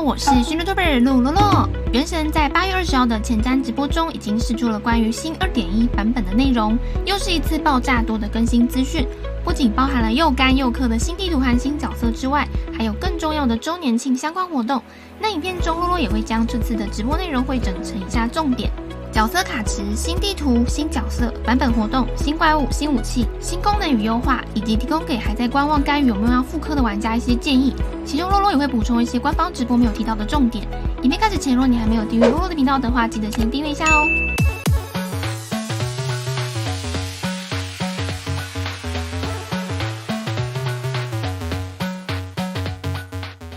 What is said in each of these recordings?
我是新 YouTuber 露露露。原神在8月20号的前瞻直播中，已经释出了关于新2.1版本的内容，又是一次爆炸多的更新资讯。不仅包含了又干又氪的新地图和新角色之外，还有更重要的周年庆相关活动。那影片中露露也会将这次的直播内容汇整成以下重点：角色卡池、新地图、新角色、版本活动、新怪物、新武器、新功能与优化，以及提供给还在观望该有没有要复刻的玩家一些建议。其中露露也会补充一些官方直播没有提到的重点。影片开始前，若你还没有订阅露露的频道的话，记得先订阅一下哦。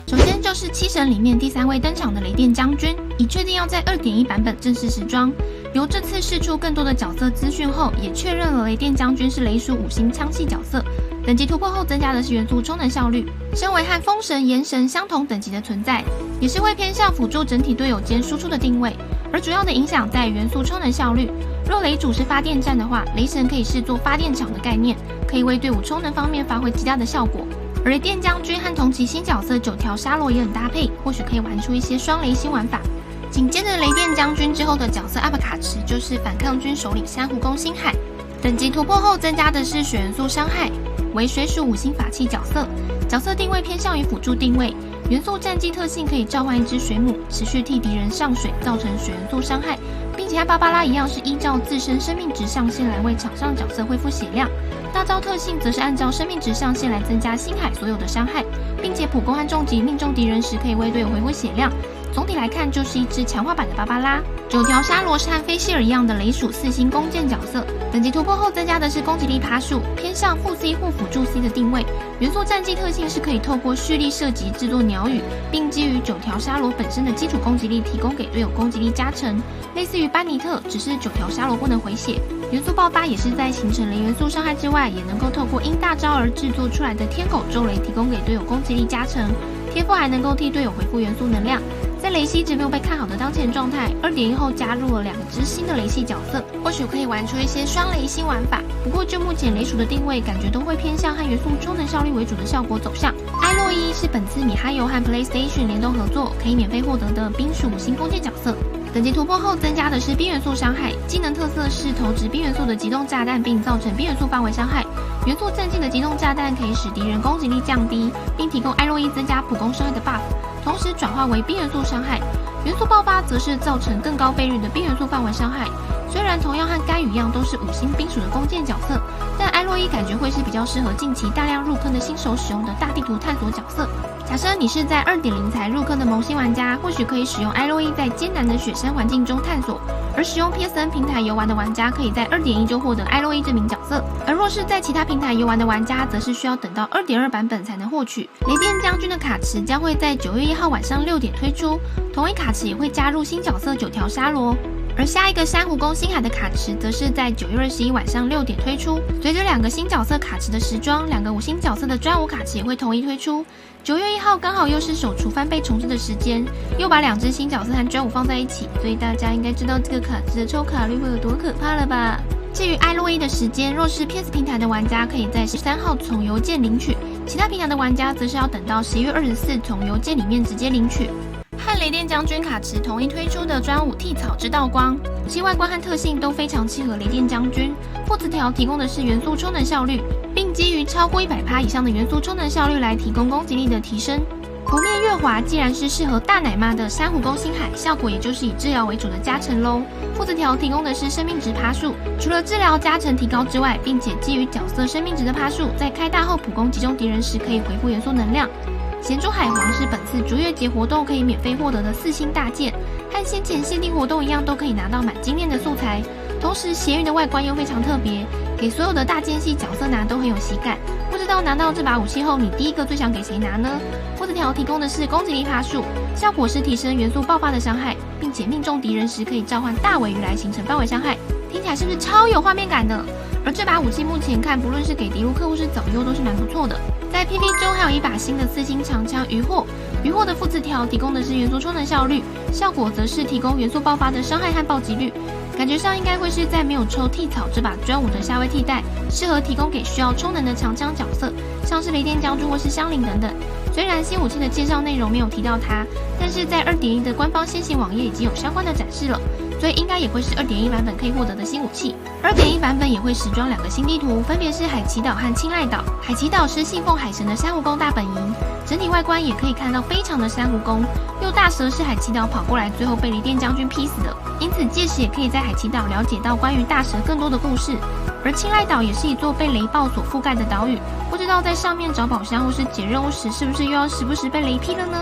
首先就是七神里面第3位登场的雷电将军，已确定要在2.1版本正式时装。由这次释出更多的角色资讯后，也确认了雷电将军是雷属5星枪系角色。等级突破后增加的是元素充能效率，身为和风神、炎神相同等级的存在，也是会偏向辅助整体队友间输出的定位。而主要的影响在元素充能效率。若雷主是发电站的话，雷神可以视作发电厂的概念，可以为队伍充能方面发挥极大的效果。而雷电将军和同期新角色9条沙罗也很搭配，或许可以玩出一些双雷新玩法。紧接着雷电将军之后的角色 UP 卡池就是反抗军首领珊瑚宫星海，等级突破后增加的是血元素伤害，为水属5星法器角色，角色定位偏向于辅助定位，元素战绩特性可以召唤一只水母，持续替敌人上水，造成血元素伤害，并且和芭芭拉一样是依照自身生命值上限来为场上角色恢复血量。大招特性则是按照生命值上限来增加星海所有的伤害，并且普攻和重击命中敌人时可以为队友恢复血量。总体来看，就是一只强化版的芭芭拉。9条沙罗是和菲希尔一样的雷属4星弓箭角色，等级突破后增加的是攻击力爬数，偏向副 C 或辅助 C 的定位。元素战绩特性是可以透过蓄力射击制作鸟语，并基于9条沙罗本身的基础攻击力提供给队友攻击力加成，类似于班尼特，只是9条沙罗不能回血。元素爆发也是在形成雷元素伤害之外，也能够透过因大招而制作出来的天狗咒雷提供给队友攻击力加成，天赋还能够替队友回复元素能量。在雷系值没有被看好的当前状态，2.1后加入了2只新的雷系角色，或许可以玩出一些双雷新玩法。不过就目前雷属的定位，感觉都会偏向和元素充能效率为主的效果走向。艾洛伊是本次米哈游和 PlayStation 联动合作，可以免费获得的冰属5星弓箭角色。等级突破后增加的是冰元素伤害，技能特色是投掷冰元素的机动炸弹，并造成冰元素范围伤害。元素战绩的机动炸弹可以使敌人攻击力降低，并提供艾洛伊增加普攻伤害的 buff， 同时转化为冰元素伤害。元素爆发则是造成更高倍率的冰元素范围伤害。虽然同样和甘雨一样都是5星冰属的弓箭角色，但艾洛伊感觉会是比较适合近期大量入坑的新手使用的大地图探索角色。假设你是在2.0才入坑的萌新玩家，或许可以使用艾洛伊在艰难的雪山环境中探索，而使用 PSN 平台游玩的玩家可以在2.1就获得艾洛伊这名角色，而若是在其他平台游玩的玩家，则是需要等到2.2版本才能获取。雷电将军的卡池将会在9月1号晚上6点推出，同一卡池也会加入新角色9条沙罗。而下一个珊瑚宫星海的卡池则是在9月21晚上6点推出。随着2个新角色卡池的时装，2个5星角色的专武卡池也会同一推出。9月1号刚好又是手厨翻倍重置的时间，又把2只新角色和专武放在一起，所以大家应该知道这个卡池的抽卡率会有多可怕了吧？至于艾洛伊的时间，若是 PS 平台的玩家可以在13号从邮件领取，其他平台的玩家则是要等到11月24从邮件里面直接领取。和雷电将军卡池同一推出的专武剃草之道光，其外观和特性都非常契合雷电将军。副词条提供的是元素充能效率，并基于超过100%以上的元素充能效率来提供攻击力的提升。不灭月华既然是适合大奶妈的珊瑚宫星海，效果也就是以治疗为主的加成咯。副词条提供的是生命值爬数，除了治疗加成提高之外，并且基于角色生命值的爬数，在开大后普攻击中敌人时可以回复元素能量。咸猪海皇是本次逐月节活动可以免费获得的4星大件，和先前限定活动一样，都可以拿到满精炼的素材。同时咸鱼的外观又非常特别，给所有的大剑系角色拿都很有喜感。不知道拿到这把武器后，你第一个最想给谁拿呢？副词条提供的是攻击力爬数，效果是提升元素爆发的伤害，并且命中敌人时可以召唤大尾鱼来形成范围伤害。听起来是不是超有画面感的？而这把武器目前看，不论是给迪卢克或是早优都是蛮不错的。在 PV 中还有一把新的4星长枪渔获，渔获的副词条提供的是元素充能效率，效果则是提供元素爆发的伤害和暴击率。感觉上应该会是在没有抽替草这把专武的下位替代，适合提供给需要充能的长枪角色，像是雷电将军或是香菱等等。虽然新武器的介绍内容没有提到它，但是在 2.1 的官方先行网页已经有相关的展示了，所以应该也会是 2.1 版本可以获得的新武器。2.1 版本也会时装2个新地图，分别是海奇岛和青睐岛。海奇岛是信奉海神的珊瑚宫大本营，整体外观也可以看到非常的珊瑚宫。六大蛇是海奇岛跑过来，最后被雷电将军劈死的，因此届时也可以在海奇岛了解到关于大蛇更多的故事。而青睐岛也是一座被雷暴所覆盖的岛屿，不知道在上面找宝箱或是解任务时，是不是又要时不时被雷劈了呢？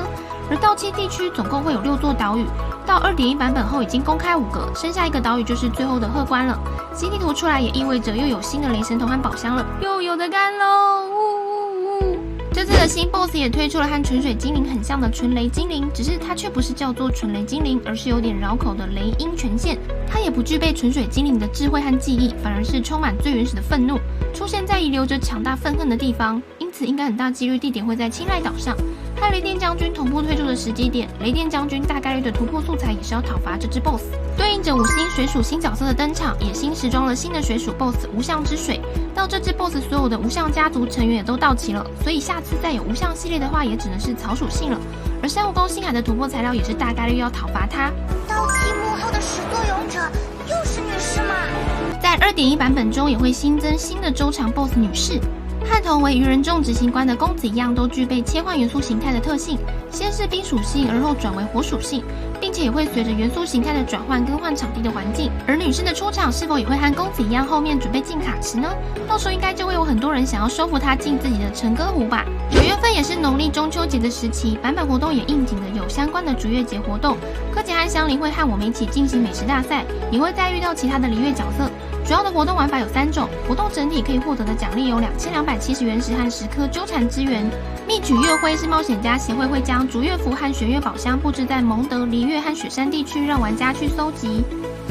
而盗窃地区总共会有6座岛屿，到 2.1 版本后已经公开5个，剩下1个岛屿就是最后的贺关了。新地图出来也意味着又有新的雷神头和宝箱了，又有的干喽！这次的新 BOSS 也推出了和纯水精灵很像的纯雷精灵，只是它却不是叫做纯雷精灵，而是有点绕口的雷鹰权限。它也不具备纯水精灵的智慧和记忆，反而是充满最原始的愤怒，出现在遗留着强大愤恨的地方，因此应该很大几率地点会在青睐岛上。和雷电将军同步推出的时机点，雷电将军大概率的突破素材也是要讨伐这只 BOSS。对应着5星水属新角色的登场，也新时装了新的水属 BOSS 无相之水。到这只 BOSS 所有的无相家族成员也都到齐了，所以下次再有无相系列的话，也只能是草属性了。而珊瑚宫星海的突破材料也是大概率要讨伐它。盗气幕后的始作俑者又是女士吗？在 2.1 版本中也会新增新的周长 BOSS 女士。和同为愚人众执行官的公子一样，都具备切换元素形态的特性，先是冰属性，而后转为火属性，并且也会随着元素形态的转换更换场地的环境。而女士的出场是否也会和公子一样，后面准备进卡池呢？到时候应该就会有很多人想要收服她进自己的陈歌湖吧。9月份也是农历中秋节的时期，版本活动也应景的有相关的逐月节活动。柯洁和香菱会和我们一起进行美食大赛，也会再遇到其他的璃月角色。主要的活动玩法有3种，活动整体可以获得的奖励有2270原石和10颗纠缠之源。密举月辉是冒险家协会会将逐月符和玄月宝箱布置在蒙德、璃月和雪山地区，让玩家去搜集。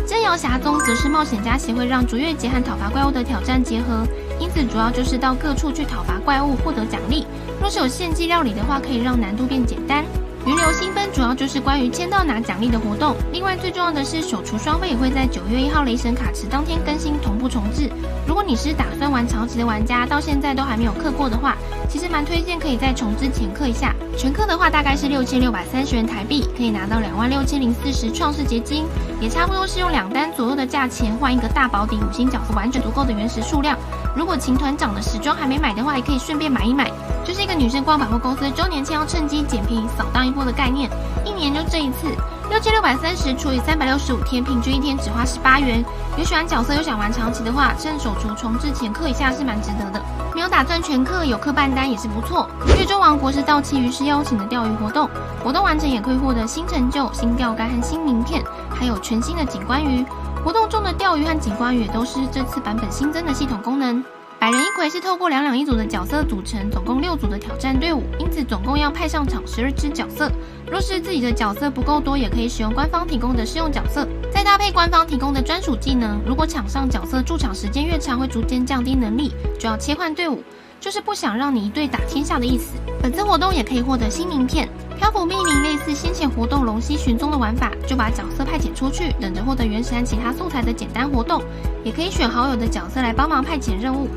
真瑶匣宗则是冒险家协会让逐月节和讨伐怪物的挑战结合，因此主要就是到各处去讨伐怪物获得奖励。若是有献祭料理的话，可以让难度变简单。云流新分主要就是关于签到拿奖励的活动，另外最重要的是手厨双倍也会在9月1号雷神卡池当天更新同步重置。如果你是打算玩长期的玩家，到现在都还没有氪过的话，其实蛮推荐可以在重置前氪一下。全氪的话大概是6630元台币，可以拿到26040创世结晶，也差不多是用2单左右的价钱换一个大保底5星角色，完全足够的原石数量。如果秦团长的时装还没买的话，也可以顺便买一买。就是一个女生逛百货公司周年庆要趁机捡便宜扫荡一波的概念，一年就这一次，6630除以365天，平均一天只花18元。有喜欢角色又想玩长期的话，趁手厨重置前氪一下是蛮值得的。没有打算全氪，有氪半单也是不错。月中王国是到期于是邀请的钓鱼活动，活动完成也可以获得新成就、新钓竿和新名片，还有全新的景观鱼。活动中的钓鱼和景观鱼也都是这次版本新增的系统功能。百人一魁是透过2两1组的角色组成，总共6组的挑战队伍，因此总共要派上场12只角色。若是自己的角色不够多，也可以使用官方提供的试用角色，再搭配官方提供的专属技能。如果场上角色驻场时间越长，会逐渐降低能力，就要切换队伍，就是不想让你一队打天下的意思。本次活动也可以获得新名片。漂浮命令类似先前活动龙溪寻踪的玩法，就把角色派遣出去，等着获得原石和其他素材的简单活动，也可以选好友的角色来帮忙派遣任务。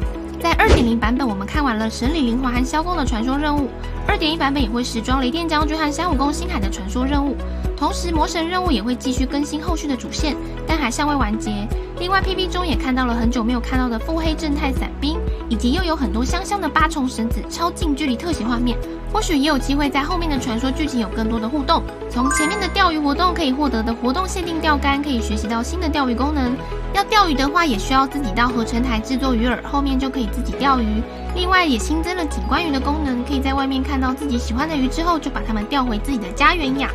在 2.0 版本，我们看完了神里灵华和萧公的传说任务， 2.1 版本也会时装雷电将军和珊瑚宫星海的传说任务，同时魔神任务也会继续更新后续的主线，但还尚未完结。另外 PP 中也看到了很久没有看到的腹黑正太伞兵，以及又有很多香香的8重绳子超近距离特写画面，或许也有机会在后面的传说剧情有更多的互动。从前面的钓鱼活动可以获得的活动限定钓竿，可以学习到新的钓鱼功能。要钓鱼的话，也需要自己到合成台制作鱼饵，后面就可以自己钓鱼。另外也新增了景观鱼的功能，可以在外面看到自己喜欢的鱼之后，就把它们钓回自己的家园养。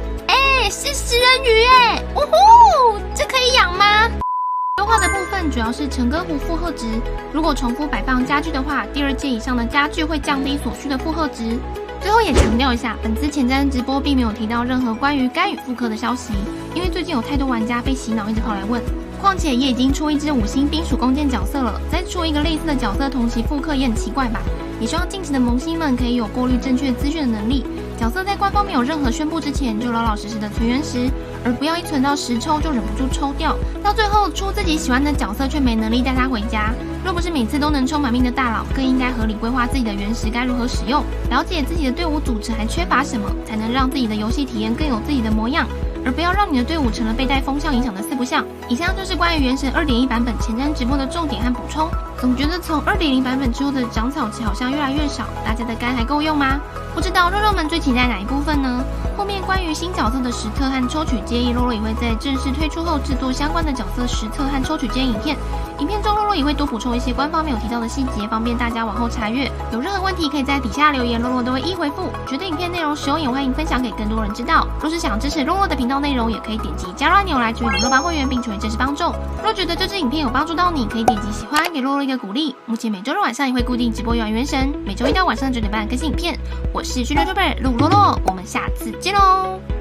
是食人鱼耶！呜呼，这可以养吗？优化的部分主要是陈歌湖负荷值，如果重复摆放家具的话，第2阶以上的家具会降低所需的负荷值。最后也强调一下，本次前瞻直播并没有提到任何关于该与复刻的消息，因为最近有太多玩家被洗脑，一直跑来问。况且也已经出一只5星冰属弓箭角色了，再出一个类似的角色同期复刻也很奇怪吧？也希望近期的萌新们可以有过滤正确资讯的能力，角色在官方没有任何宣布之前，就老老实实的存原石，而不要一存到10抽就忍不住抽掉，到最后出自己喜欢的角色却没能力带他回家。若不是每次都能抽满命的大佬，更应该合理规划自己的原石该如何使用，了解自己的队伍组成还缺乏什么，才能让自己的游戏体验更有自己的模样，而不要让你的队伍成了被带风向影响的四不像。以上就是关于原神 2.1 版本前瞻直播的重点和补充。总觉得从 2.0 版本之后的长草期好像越来越少，大家的肝还够用吗？不知道肉肉们最期待哪一部分呢？后面关于新角色的实特和抽取建议，肉肉也会在正式推出后制作相关的角色实特和抽取建议影片。影片中肉肉也会多补充一些官方没有提到的细节，方便大家往后查阅。有任何问题可以在底下留言，肉肉都会一回复。觉得影片内容实用，也欢迎分享给更多人知道。若是想支持肉肉的频道内容，也可以点击加入按钮来成为肉帮会员，并成为正式帮众。若觉得这支影片有帮助到你，可以点击喜欢，给肉肉一个鼓励。目前每周日晚上也会固定直播游玩原神，每周一到晚上9点半更新影片。我是娱乐 YouTuber 露露露，我们下次见喽。